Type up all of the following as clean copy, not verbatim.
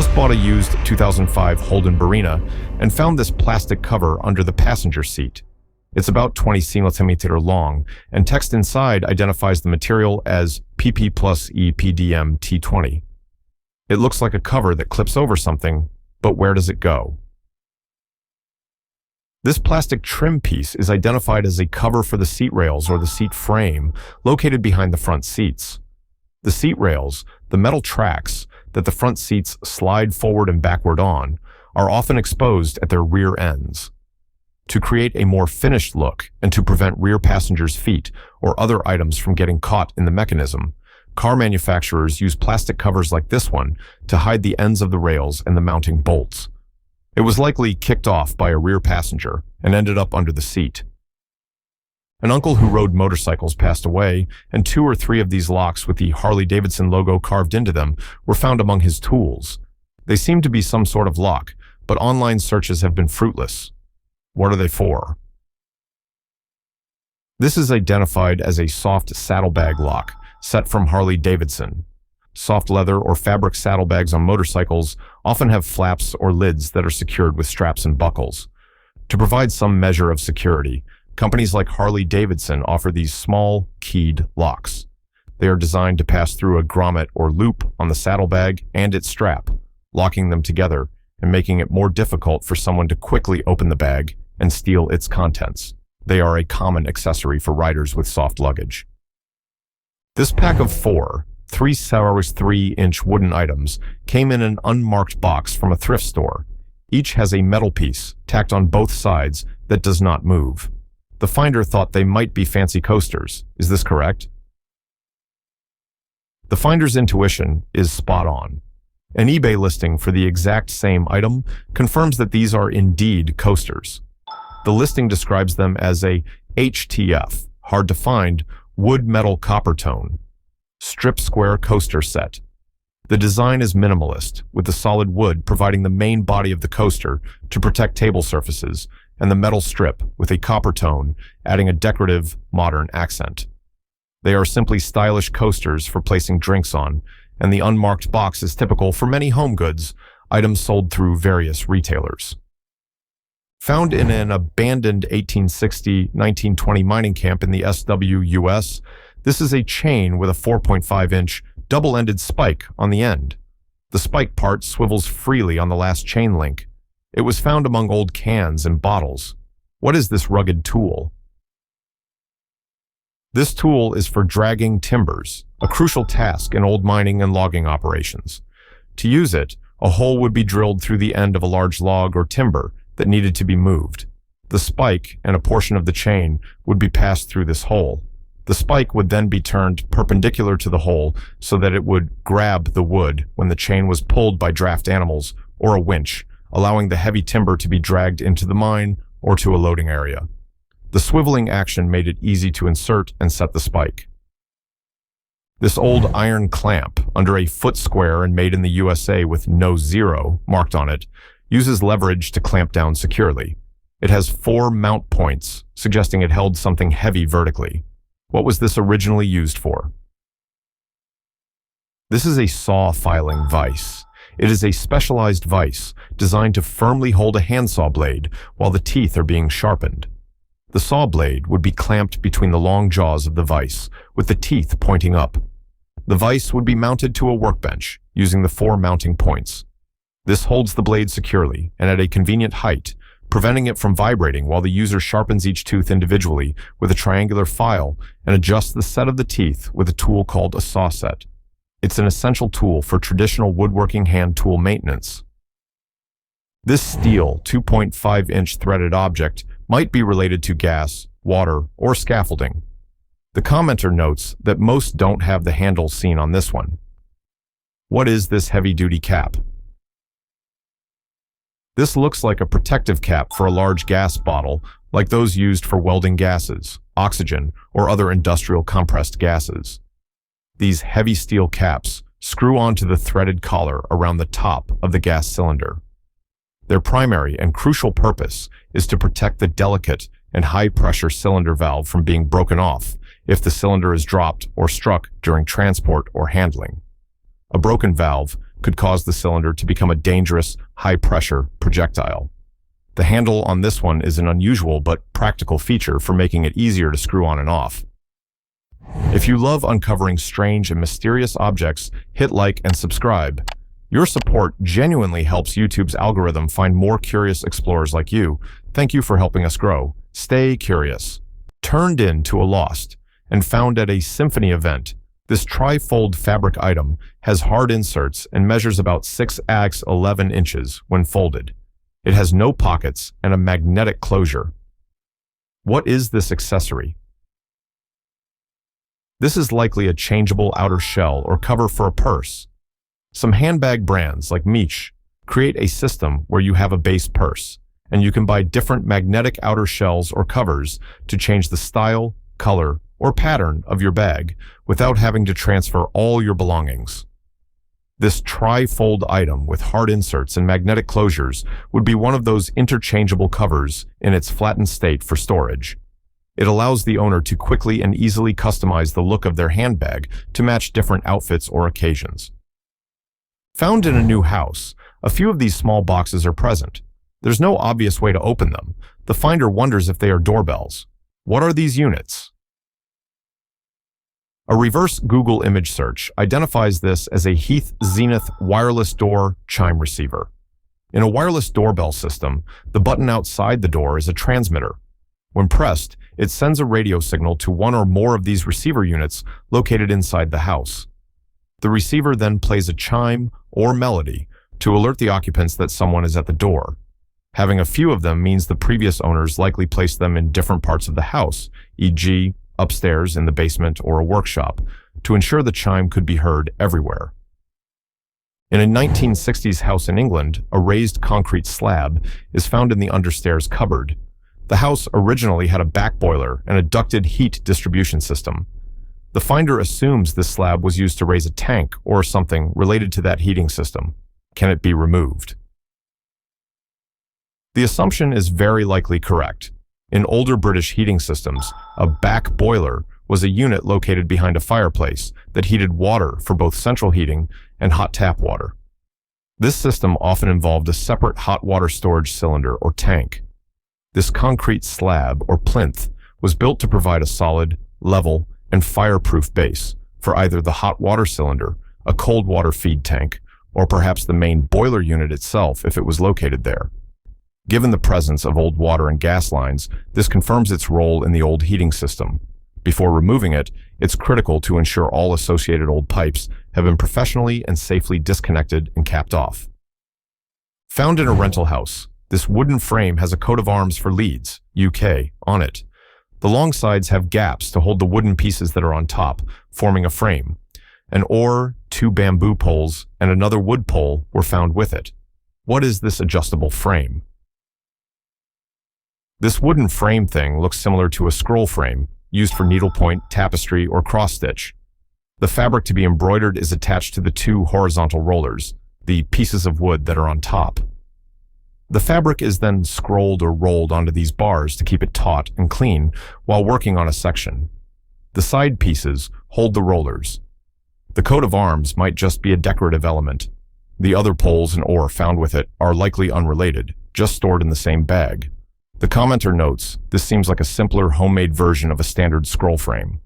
just bought a used 2005 Holden Barina and found this plastic cover under the passenger seat. It's about 20 cm long, and text inside identifies the material as PP plus EPDM T20. It looks like a cover that clips over something, but where does it go? This plastic trim piece is identified as a cover for the seat rails or the seat frame located behind the front seats. The seat rails, the metal tracks that the front seats slide forward and backward on, are often exposed at their rear ends. To create a more finished look and to prevent rear passengers' feet or other items from getting caught in the mechanism, car manufacturers use plastic covers like this one to hide the ends of the rails and the mounting bolts. It was likely kicked off by a rear passenger and ended up under the seat. An uncle who rode motorcycles passed away, and 2 or 3 of these locks with the Harley-Davidson logo carved into them were found among his tools. They seem to be some sort of lock, but online searches have been fruitless. What are they for? This is identified as a soft saddlebag lock, set from Harley-Davidson. Soft leather or fabric saddlebags on motorcycles often have flaps or lids that are secured with straps and buckles. To provide some measure of security, companies like Harley-Davidson offer these small, keyed locks. They are designed to pass through a grommet or loop on the saddlebag and its strap, locking them together and making it more difficult for someone to quickly open the bag and steal its contents. They are a common accessory for riders with soft luggage. This pack of 4 3-3-inch wooden items came in an unmarked box from a thrift store. Each has a metal piece tacked on both sides that does not move. The finder thought they might be fancy coasters. Is this correct? The finder's intuition is spot on. An eBay listing for the exact same item confirms that these are indeed coasters. The listing describes them as a HTF, hard to find, wood metal copper tone, strip square coaster set. The design is minimalist, with the solid wood providing the main body of the coaster to protect table surfaces, and the metal strip with a copper tone adding a decorative, modern accent. They are simply stylish coasters for placing drinks on, and the unmarked box is typical for many home goods, items sold through various retailers. Found in an abandoned 1860-1920 mining camp in the SW-US, this is a chain with a 4.5-inch double-ended spike on the end. The spike part swivels freely on the last chain link. It was found among old cans and bottles. What is this rugged tool? This tool is for dragging timbers, a crucial task in old mining and logging operations. To use it, a hole would be drilled through the end of a large log or timber that needed to be moved. The spike and a portion of the chain would be passed through this hole. The spike would then be turned perpendicular to the hole so that it would grab the wood when the chain was pulled by draft animals or a winch, allowing the heavy timber to be dragged into the mine or to a loading area. The swiveling action made it easy to insert and set the spike. This old iron clamp, under a foot square and made in the USA with no 0 marked on it, uses leverage to clamp down securely. It has 4 mount points, suggesting it held something heavy vertically. What was this originally used for? This is a saw filing vise. It is a specialized vise designed to firmly hold a handsaw blade while the teeth are being sharpened. The saw blade would be clamped between the long jaws of the vise, with the teeth pointing up. The vise would be mounted to a workbench, using the 4 mounting points. This holds the blade securely and at a convenient height, preventing it from vibrating while the user sharpens each tooth individually with a triangular file and adjusts the set of the teeth with a tool called a saw set. It's an essential tool for traditional woodworking hand tool maintenance. This steel 2.5-inch threaded object might be related to gas, water, or scaffolding. The commenter notes that most don't have the handle seen on this one. What is this heavy-duty cap? This looks like a protective cap for a large gas bottle, like those used for welding gases, oxygen, or other industrial compressed gases. These heavy steel caps screw onto the threaded collar around the top of the gas cylinder. Their primary and crucial purpose is to protect the delicate and high-pressure cylinder valve from being broken off if the cylinder is dropped or struck during transport or handling. A broken valve, could cause the cylinder to become a dangerous, high-pressure projectile. The handle on this one is an unusual but practical feature for making it easier to screw on and off. If you love uncovering strange and mysterious objects, hit like and subscribe. Your support genuinely helps YouTube's algorithm find more curious explorers like you. Thank you for helping us grow. Stay curious. Turned into a lost and found at a symphony event, this tri-fold fabric item has hard inserts and measures about 6x 11 inches when folded. It has no pockets and a magnetic closure. What is this accessory? This is likely a changeable outer shell or cover for a purse. Some handbag brands like Meech create a system where you have a base purse, and you can buy different magnetic outer shells or covers to change the style, color, or pattern of your bag without having to transfer all your belongings. This tri-fold item with hard inserts and magnetic closures would be one of those interchangeable covers in its flattened state for storage. It allows the owner to quickly and easily customize the look of their handbag to match different outfits or occasions. Found in a new house, a few of these small boxes are present. There's no obvious way to open them. The finder wonders if they are doorbells. What are these units? A reverse Google image search identifies this as a Heath Zenith wireless door chime receiver. In a wireless doorbell system, the button outside the door is a transmitter. When pressed, it sends a radio signal to one or more of these receiver units located inside the house. The receiver then plays a chime or melody to alert the occupants that someone is at the door. Having a few of them means the previous owners likely placed them in different parts of the house, e.g., upstairs in the basement or a workshop, to ensure the chime could be heard everywhere. In a 1960s house in England, a raised concrete slab is found in the Understairs cupboard. The house originally had a back boiler and a ducted heat distribution system. The finder assumes this slab was used to raise a tank or something related to that heating system. Can it be removed? The assumption is very likely correct. In older British heating systems, a back boiler was a unit located behind a fireplace that heated water for both central heating and hot tap water. This system often involved a separate hot water storage cylinder or tank. This concrete slab or plinth was built to provide a solid, level, and fireproof base for either the hot water cylinder, a cold water feed tank, or perhaps the main boiler unit itself if it was located there. Given the presence of old water and gas lines, this confirms its role in the old heating system. Before removing it, it's critical to ensure all associated old pipes have been professionally and safely disconnected and capped off. Found in a rental house, this wooden frame has a coat of arms for Leeds, UK, on it. The long sides have gaps to hold the wooden pieces that are on top, forming a frame. An oar, 2 bamboo poles, and another wood pole were found with it. What is this adjustable frame? This wooden frame thing looks similar to a scroll frame, used for needlepoint, tapestry, or cross-stitch. The fabric to be embroidered is attached to the 2 horizontal rollers, the pieces of wood that are on top. The fabric is then scrolled or rolled onto these bars to keep it taut and clean while working on a section. The side pieces hold the rollers. The coat of arms might just be a decorative element. The other poles and oar found with it are likely unrelated, just stored in the same bag. The commenter notes, this seems like a simpler homemade version of a standard scroll frame.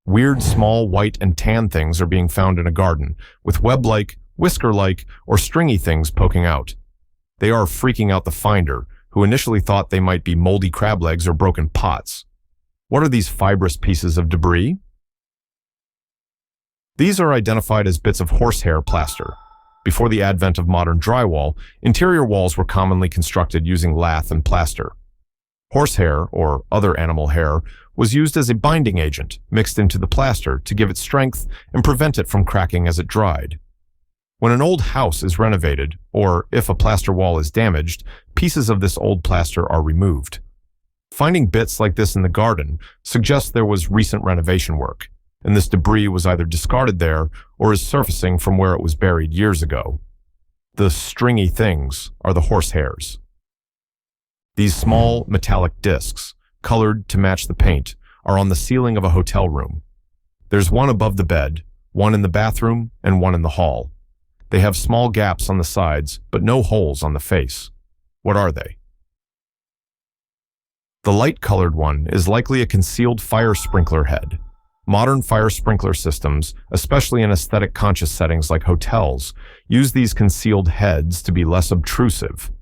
Weird small white and tan things are being found in a garden, with web-like, whisker-like, or stringy things poking out. They are freaking out the finder, who initially thought they might be moldy crab legs or broken pots. What are these fibrous pieces of debris? These are identified as bits of horsehair plaster. Before the advent of modern drywall, interior walls were commonly constructed using lath and plaster. Horsehair, or other animal hair, was used as a binding agent mixed into the plaster to give it strength and prevent it from cracking as it dried. When an old house is renovated, or if a plaster wall is damaged, pieces of this old plaster are removed. Finding bits like this in the garden suggests there was recent renovation work, and this debris was either discarded there or is surfacing from where it was buried years ago. The stringy things are the horsehairs. These small metallic discs, colored to match the paint, are on the ceiling of a hotel room. There's one above the bed, one in the bathroom, and one in the hall. They have small gaps on the sides, but no holes on the face. What are they? The light-colored one is likely a concealed fire sprinkler head. Modern fire sprinkler systems, especially in aesthetic-conscious settings like hotels, use these concealed heads to be less obtrusive.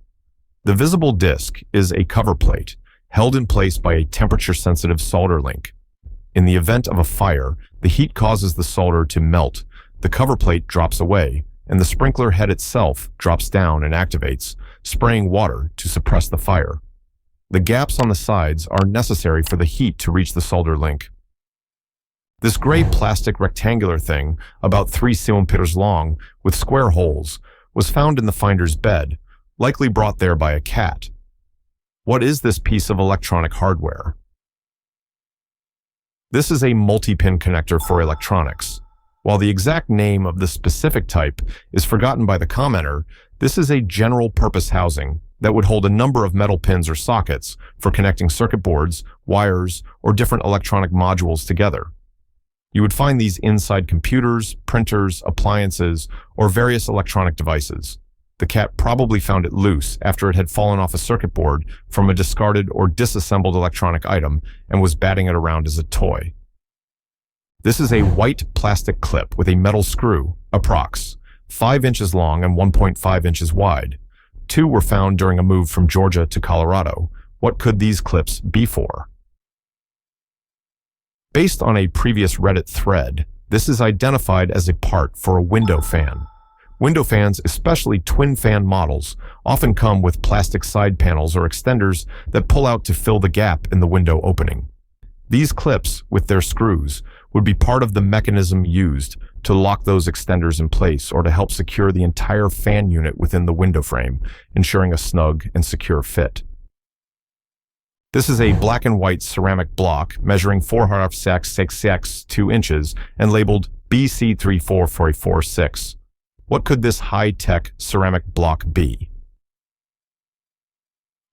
The visible disc is a cover plate, held in place by a temperature-sensitive solder link. In the event of a fire, the heat causes the solder to melt, the cover plate drops away, and the sprinkler head itself drops down and activates, spraying water to suppress the fire. The gaps on the sides are necessary for the heat to reach the solder link. This gray plastic rectangular thing, about 3 cm long, with square holes, was found in the finder's bed, likely brought there by a cat. What is this piece of electronic hardware? This is a multi-pin connector for electronics. While the exact name of the specific type is forgotten by the commenter, this is a general-purpose housing that would hold a number of metal pins or sockets for connecting circuit boards, wires, or different electronic modules together. You would find these inside computers, printers, appliances, or various electronic devices. The cat probably found it loose after it had fallen off a circuit board from a discarded or disassembled electronic item and was batting it around as a toy. This is a white plastic clip with a metal screw, approx. 5 inches long and 1.5 inches wide. 2 were found during a move from Georgia to Colorado. What could these clips be for? Based on a previous Reddit thread, this is identified as a part for a window fan. Window fans, especially twin fan models, often come with plastic side panels or extenders that pull out to fill the gap in the window opening. These clips, with their screws, would be part of the mechanism used to lock those extenders in place or to help secure the entire fan unit within the window frame, ensuring a snug and secure fit. This is a black and white ceramic block measuring 4.6 inches and labeled BC34446. What could this high-tech ceramic block be?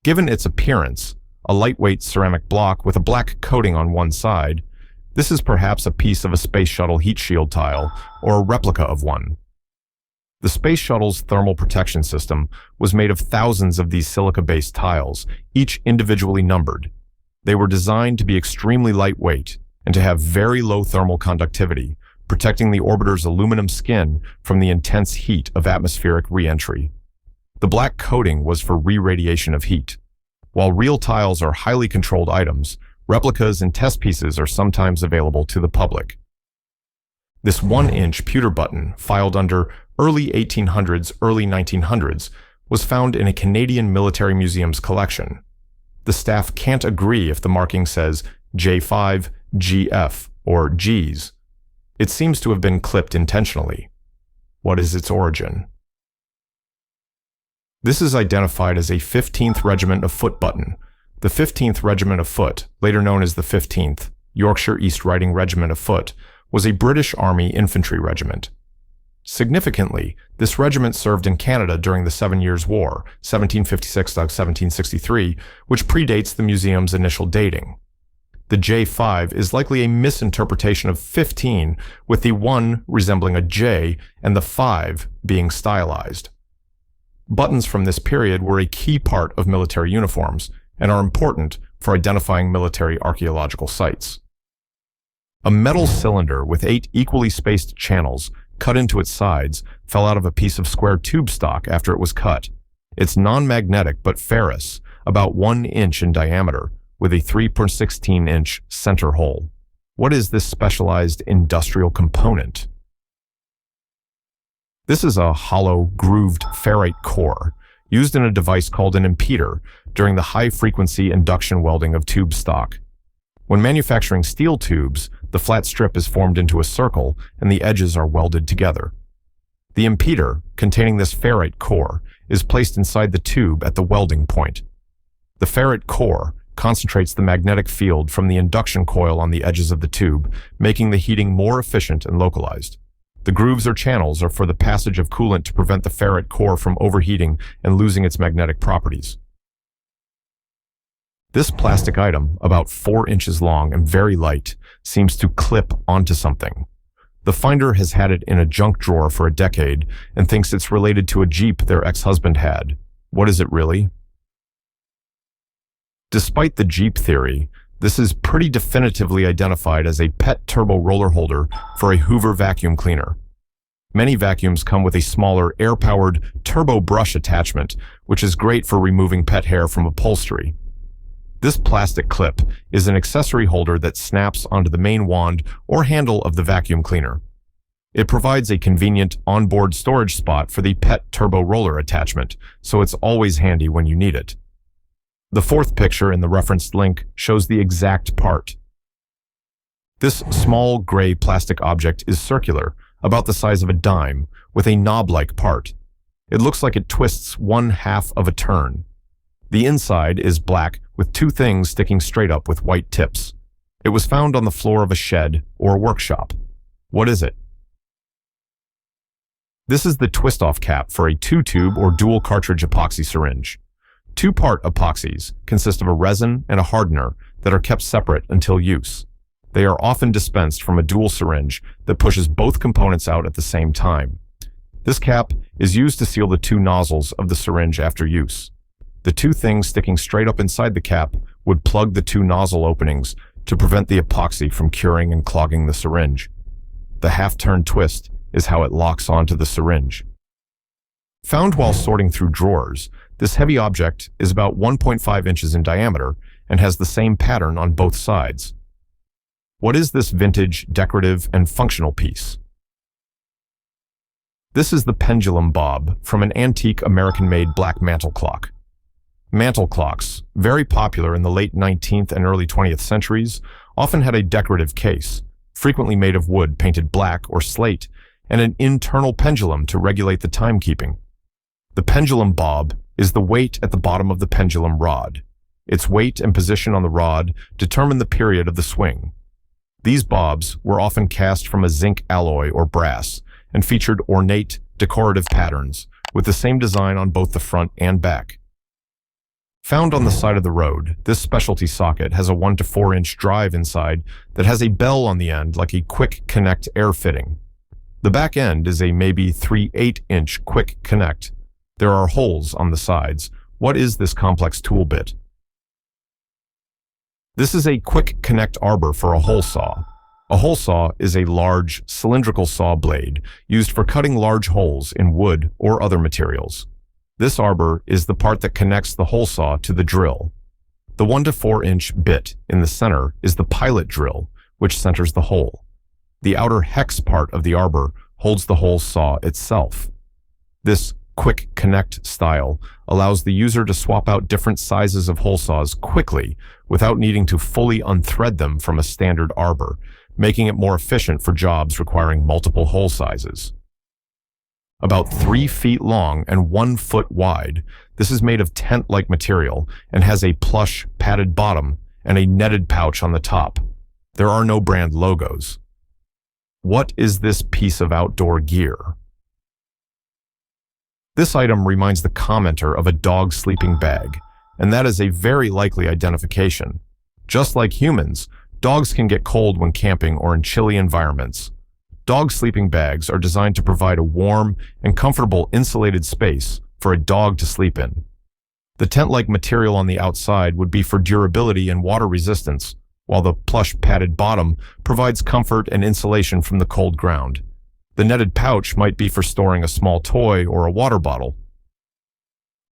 Given its appearance, a lightweight ceramic block with a black coating on one side, this is perhaps a piece of a space shuttle heat shield tile or a replica of one. The space shuttle's thermal protection system was made of thousands of these silica-based tiles, each individually numbered. They were designed to be extremely lightweight and to have very low thermal conductivity, protecting the orbiter's aluminum skin from the intense heat of atmospheric re-entry. The black coating was for re-radiation of heat. While real tiles are highly controlled items, replicas and test pieces are sometimes available to the public. This 1-inch pewter button, filed under early 1800s, early 1900s, was found in a Canadian military museum's collection. The staff can't agree if the marking says J5, GF, or Gs. It seems to have been clipped intentionally. What is its origin? This is identified as a 15th Regiment of Foot button. The 15th Regiment of Foot, later known as the 15th Yorkshire East Riding Regiment of Foot, was a British Army infantry regiment. Significantly, this regiment served in Canada during the 7 Years' War, 1756–1763, which predates the museum's initial dating. The J5 is likely a misinterpretation of 15, with the 1 resembling a J and the 5 being stylized. Buttons from this period were a key part of military uniforms and are important for identifying military archaeological sites. A metal cylinder with 8 equally spaced channels cut into its sides fell out of a piece of square tube stock after it was cut. It's non-magnetic but ferrous, about 1 inch in diameter, with a 3.16-inch center hole. What is this specialized industrial component? This is a hollow, grooved ferrite core, used in a device called an impeder during the high-frequency induction welding of tube stock. When manufacturing steel tubes, the flat strip is formed into a circle and the edges are welded together. The impeder, containing this ferrite core, is placed inside the tube at the welding point. The ferrite core concentrates the magnetic field from the induction coil on the edges of the tube, making the heating more efficient and localized. The grooves or channels are for the passage of coolant to prevent the ferrite core from overheating and losing its magnetic properties. This plastic item, about 4 inches long and very light, seems to clip onto something. The finder has had it in a junk drawer for a decade and thinks it's related to a Jeep their ex-husband had. What is it really? Despite the Jeep theory, this is pretty definitively identified as a pet turbo roller holder for a Hoover vacuum cleaner. Many vacuums come with a smaller, air-powered turbo brush attachment, which is great for removing pet hair from upholstery. This plastic clip is an accessory holder that snaps onto the main wand or handle of the vacuum cleaner. It provides a convenient onboard storage spot for the pet turbo roller attachment, so it's always handy when you need it. The fourth picture in the referenced link shows the exact part. This small gray plastic object is circular, about the size of a dime, with a knob-like part. It looks like it twists 1/2 of a turn. The inside is black with two things sticking straight up with white tips. It was found on the floor of a shed or workshop. What is it? This is the twist-off cap for a 2-tube or dual cartridge epoxy syringe. Two-part epoxies consist of a resin and a hardener that are kept separate until use. They are often dispensed from a dual syringe that pushes both components out at the same time. This cap is used to seal the two nozzles of the syringe after use. The two things sticking straight up inside the cap would plug the two nozzle openings to prevent the epoxy from curing and clogging the syringe. The half-turn twist is how it locks onto the syringe. Found while sorting through drawers, this heavy object is about 1.5 inches in diameter and has the same pattern on both sides. What is this vintage, decorative, and functional piece? This is the pendulum bob from an antique American-made black mantle clock. Mantle clocks, very popular in the late 19th and early 20th centuries, often had a decorative case, frequently made of wood painted black or slate, and an internal pendulum to regulate the timekeeping. The pendulum bob is the weight at the bottom of the pendulum rod. Its weight and position on the rod determine the period of the swing. These bobs were often cast from a zinc alloy or brass and featured ornate, decorative patterns with the same design on both the front and back. Found on the side of the road, this specialty socket has a 1 to 4 inch drive inside that has a bell on the end like a quick connect air fitting. The back end is a maybe 3/8 inch quick connect. There are holes on the sides. What is this complex tool bit? This is a quick connect arbor for a hole saw. A hole saw is a large, cylindrical saw blade used for cutting large holes in wood or other materials. This arbor is the part that connects the hole saw to the drill. The 1 to 4 inch bit in the center is the pilot drill, which centers the hole. The outer hex part of the arbor holds the hole saw itself. This quick connect style allows the user to swap out different sizes of hole saws quickly without needing to fully unthread them from a standard arbor, making it more efficient for jobs requiring multiple hole sizes. About 3 feet long and 1 foot wide, this is made of tent-like material and has a plush, padded bottom and a netted pouch on the top. There are no brand logos. What is this piece of outdoor gear? This item reminds the commenter of a dog sleeping bag, and that is a very likely identification. Just like humans, dogs can get cold when camping or in chilly environments. Dog sleeping bags are designed to provide a warm and comfortable insulated space for a dog to sleep in. The tent-like material on the outside would be for durability and water resistance, while the plush padded bottom provides comfort and insulation from the cold ground. The netted pouch might be for storing a small toy or a water bottle.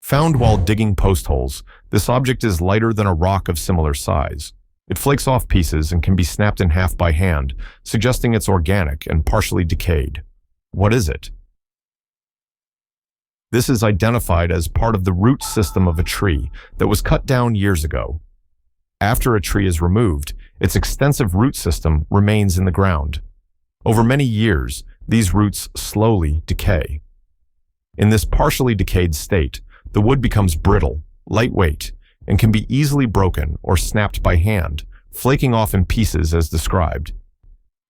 Found while digging post holes, this object is lighter than a rock of similar size. It flakes off pieces and can be snapped in half by hand, suggesting it's organic and partially decayed. What is it? This is identified as part of the root system of a tree that was cut down years ago. After a tree is removed, its extensive root system remains in the ground. Over many years, these roots slowly decay. In this partially decayed state, the wood becomes brittle, lightweight, and can be easily broken or snapped by hand, flaking off in pieces as described.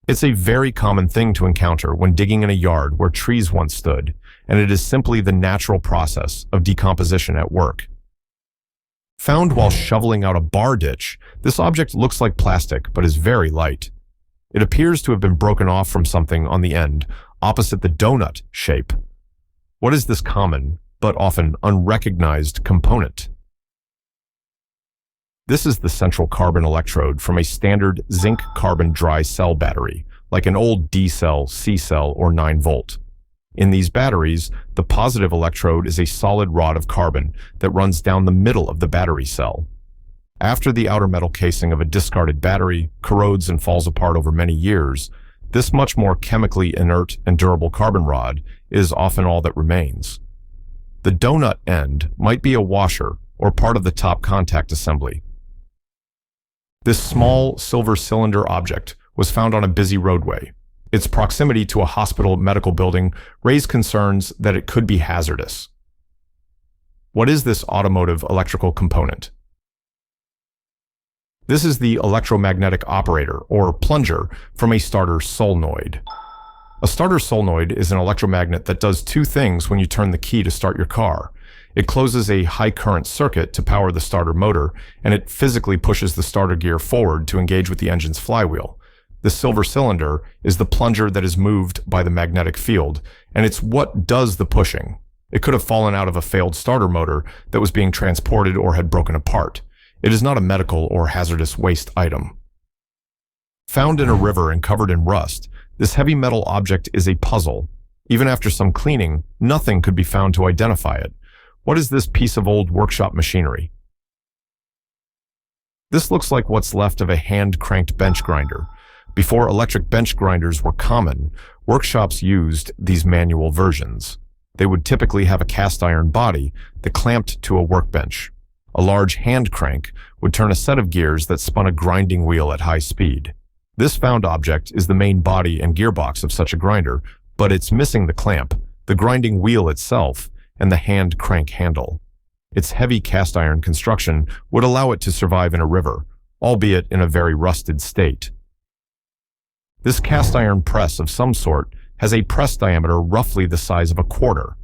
It's a very common thing to encounter when digging in a yard where trees once stood, and it is simply the natural process of decomposition at work. Found while shoveling out a bar ditch, this object looks like plastic but is very light. It appears to have been broken off from something on the end, opposite the donut shape. What is this common, but often unrecognized component? This is the central carbon electrode from a standard zinc-carbon dry cell battery, like an old D-cell, C-cell, or 9-volt. In these batteries, the positive electrode is a solid rod of carbon that runs down the middle of the battery cell. After the outer metal casing of a discarded battery corrodes and falls apart over many years, this much more chemically inert and durable carbon rod is often all that remains. The donut end might be a washer or part of the top contact assembly. This small silver cylinder object was found on a busy roadway. Its proximity to a hospital medical building raised concerns that it could be hazardous. What is this automotive electrical component? This is the electromagnetic operator, or plunger, from a starter solenoid. A starter solenoid is an electromagnet that does two things when you turn the key to start your car. It closes a high current circuit to power the starter motor, and it physically pushes the starter gear forward to engage with the engine's flywheel. The silver cylinder is the plunger that is moved by the magnetic field, and it's what does the pushing. It could have fallen out of a failed starter motor that was being transported or had broken apart. It is not a medical or hazardous waste item. Found in a river and covered in rust, this heavy metal object is a puzzle. Even after some cleaning, nothing could be found to identify it. What is this piece of old workshop machinery? This looks like what's left of a hand-cranked bench grinder. Before electric bench grinders were common, workshops used these manual versions. They would typically have a cast iron body that clamped to a workbench. A large hand crank would turn a set of gears that spun a grinding wheel at high speed. This found object is the main body and gearbox of such a grinder, but it's missing the clamp, the grinding wheel itself, and the hand crank handle. Its heavy cast iron construction would allow it to survive in a river, albeit in a very rusted state. This cast iron press of some sort has a press diameter roughly the size of a quarter.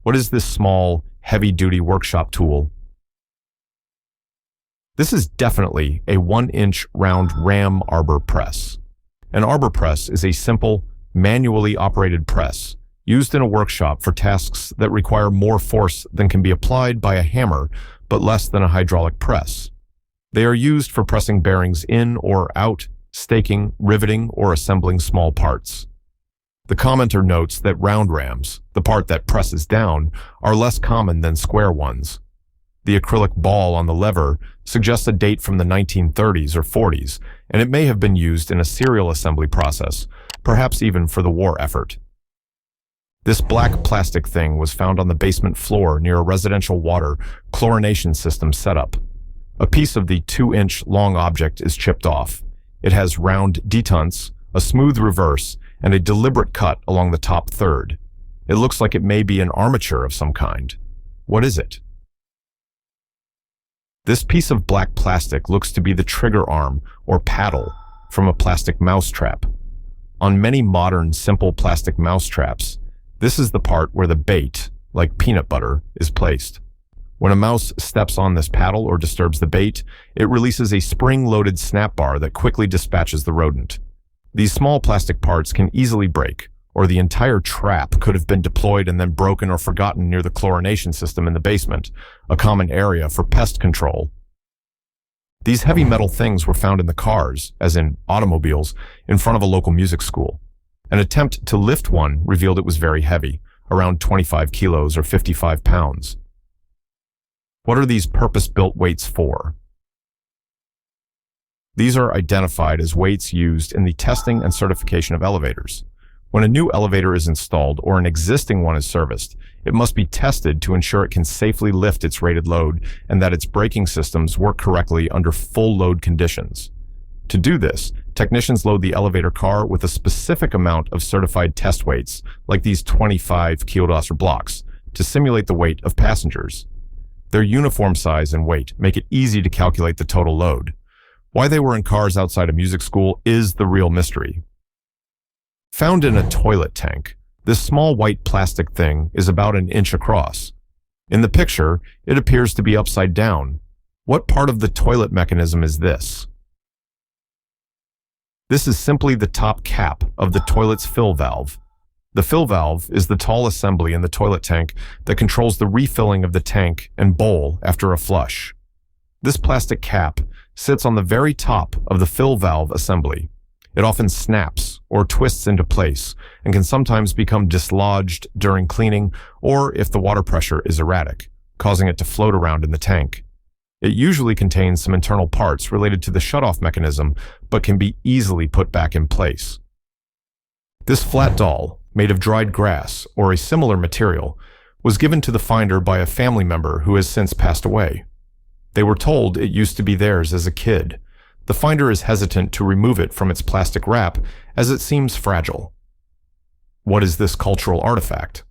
What is this small, heavy-duty workshop tool? This is definitely a 1-inch round ram arbor press. An arbor press is a simple, manually operated press used in a workshop for tasks that require more force than can be applied by a hammer, but less than a hydraulic press. They are used for pressing bearings in or out, staking, riveting, or assembling small parts. The commenter notes that round rams, the part that presses down, are less common than square ones. The acrylic ball on the lever suggests a date from the 1930s or 40s, and it may have been used in a serial assembly process, perhaps even for the war effort. This black plastic thing was found on the basement floor near a residential water chlorination system setup. A piece of the 2-inch long object is chipped off. It has round detents, a smooth reverse, and a deliberate cut along the top third. It looks like it may be an armature of some kind. What is it? This piece of black plastic looks to be the trigger arm, or paddle, from a plastic mousetrap. On many modern, simple plastic mousetraps, this is the part where the bait, like peanut butter, is placed. When a mouse steps on this paddle or disturbs the bait, it releases a spring-loaded snap bar that quickly dispatches the rodent. These small plastic parts can easily break, or the entire trap could have been deployed and then broken or forgotten near the chlorination system in the basement, a common area for pest control. These heavy metal things were found in the cars, as in automobiles, in front of a local music school. An attempt to lift one revealed it was very heavy, around 25 kilos or 55 pounds. What are these purpose-built weights for? These are identified as weights used in the testing and certification of elevators. When a new elevator is installed or an existing one is serviced, it must be tested to ensure it can safely lift its rated load and that its braking systems work correctly under full load conditions. To do this, technicians load the elevator car with a specific amount of certified test weights, like these 25 kilodosser blocks, to simulate the weight of passengers. Their uniform size and weight make it easy to calculate the total load. Why they were in cars outside a music school is the real mystery. Found in a toilet tank, this small white plastic thing is about 1 inch across. In the picture, it appears to be upside down. What part of the toilet mechanism is this? This is simply the top cap of the toilet's fill valve. The fill valve is the tall assembly in the toilet tank that controls the refilling of the tank and bowl after a flush. This plastic cap sits on the very top of the fill valve assembly. It often snaps or twists into place and can sometimes become dislodged during cleaning or if the water pressure is erratic, causing it to float around in the tank. It usually contains some internal parts related to the shutoff mechanism, but can be easily put back in place. This flat doll, made of dried grass or a similar material, was given to the finder by a family member who has since passed away. They were told it used to be theirs as a kid. The finder is hesitant to remove it from its plastic wrap as it seems fragile. What is this cultural artifact?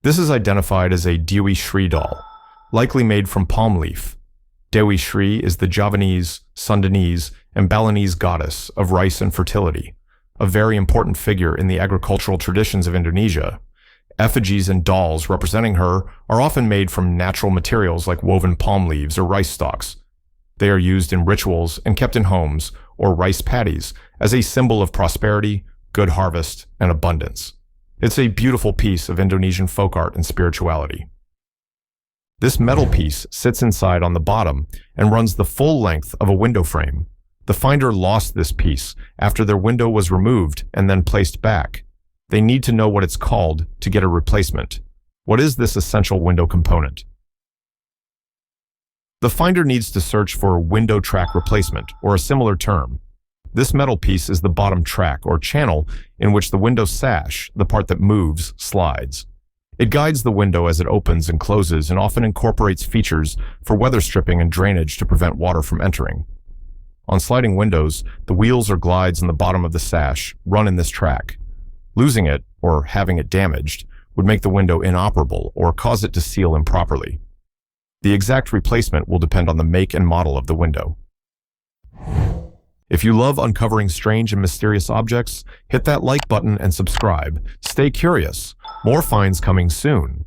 This is identified as a Dewi Shri doll, likely made from palm leaf. Dewi Shri is the Javanese, Sundanese, and Balinese goddess of rice and fertility, a very important figure in the agricultural traditions of Indonesia. Effigies and dolls representing her are often made from natural materials like woven palm leaves or rice stalks. They are used in rituals and kept in homes or rice paddies as a symbol of prosperity, good harvest, and abundance. It's a beautiful piece of Indonesian folk art and spirituality. This metal piece sits inside on the bottom and runs the full length of a window frame. The finder lost this piece after their window was removed and then placed back. They need to know what it's called to get a replacement. What is this essential window component? The finder needs to search for window track replacement, or a similar term. This metal piece is the bottom track, or channel, in which the window sash, the part that moves, slides. It guides the window as it opens and closes and often incorporates features for weather stripping and drainage to prevent water from entering. On sliding windows, the wheels or glides on the bottom of the sash run in this track. Losing it, or having it damaged, would make the window inoperable or cause it to seal improperly. The exact replacement will depend on the make and model of the window. If you love uncovering strange and mysterious objects, hit that like button and subscribe. Stay curious. More finds coming soon.